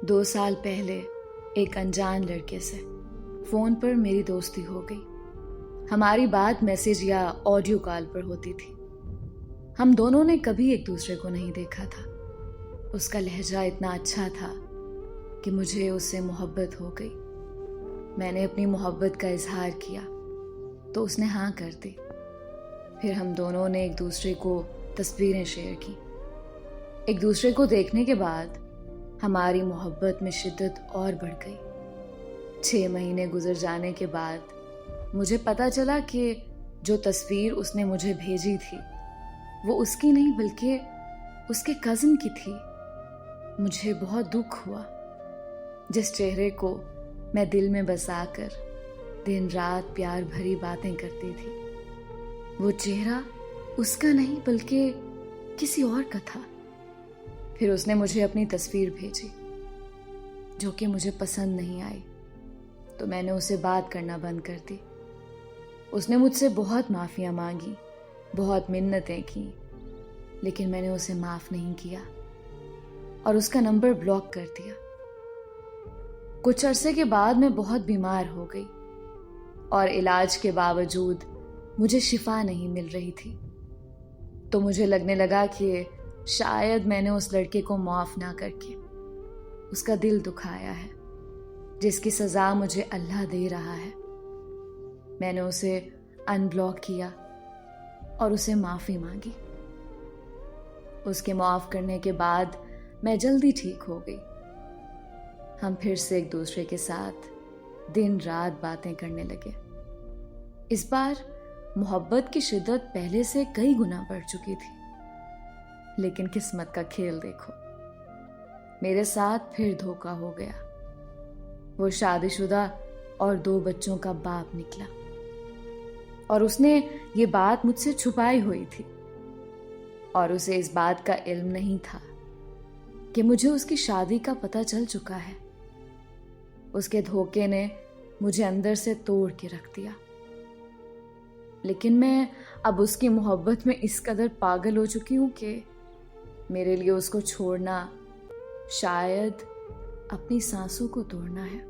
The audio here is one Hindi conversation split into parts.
2 साल पहले एक अनजान लड़के से फ़ोन पर मेरी दोस्ती हो गई। हमारी बात मैसेज या ऑडियो कॉल पर होती थी। हम दोनों ने कभी एक दूसरे को नहीं देखा था। उसका लहजा इतना अच्छा था कि मुझे उससे मोहब्बत हो गई। मैंने अपनी मोहब्बत का इजहार किया तो उसने हाँ कर दी। फिर हम दोनों ने एक दूसरे को तस्वीरें शेयर की। एक दूसरे को देखने के बाद हमारी मोहब्बत में शिद्दत और बढ़ गई। 6 महीने गुजर जाने के बाद मुझे पता चला कि जो तस्वीर उसने मुझे भेजी थी वो उसकी नहीं बल्कि उसके कज़न की थी। मुझे बहुत दुख हुआ। जिस चेहरे को मैं दिल में बसाकर दिन रात प्यार भरी बातें करती थी, वो चेहरा उसका नहीं बल्कि किसी और का था। फिर उसने मुझे अपनी तस्वीर भेजी जो कि मुझे पसंद नहीं आई, तो मैंने उससे बात करना बंद कर दी। उसने मुझसे बहुत माफ़ियाँ मांगी, बहुत मिन्नतें की, लेकिन मैंने उसे माफ़ नहीं किया और उसका नंबर ब्लॉक कर दिया। कुछ अरसे के बाद मैं बहुत बीमार हो गई और इलाज के बावजूद मुझे शिफा नहीं मिल रही थी। तो मुझे लगने लगा कि शायद मैंने उस लड़के को माफ़ ना करके उसका दिल दुखाया है, जिसकी सज़ा मुझे अल्लाह दे रहा है। मैंने उसे अनब्लॉक किया और उसे माफ़ी मांगी। उसके माफ़ करने के बाद मैं जल्दी ठीक हो गई। हम फिर से एक दूसरे के साथ दिन रात बातें करने लगे। इस बार मोहब्बत की शिद्दत पहले से कई गुना बढ़ चुकी थी। लेकिन किस्मत का खेल देखो, मेरे साथ फिर धोखा हो गया। वो शादीशुदा और 2 बच्चों का बाप निकला और उसने ये बात मुझसे छुपाई हुई थी और उसे इस बात का इल्म नहीं था कि मुझे उसकी शादी का पता चल चुका है। उसके धोखे ने मुझे अंदर से तोड़ के रख दिया। लेकिन मैं अब उसकी मोहब्बत में इस कदर पागल हो चुकी हूं कि मेरे लिए उसको छोड़ना शायद अपनी सांसों को तोड़ना है।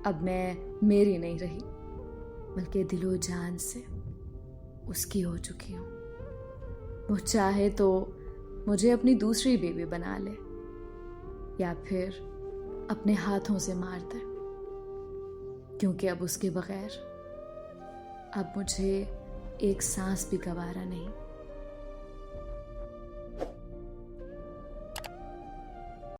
अब मैं मेरी नहीं रही बल्कि दिलो जान से उसकी हो चुकी हूँ। वो चाहे तो मुझे अपनी दूसरी बीवी बना ले या फिर अपने हाथों से मार दे, क्योंकि अब उसके बगैर अब मुझे एक सांस भी गवारा नहीं।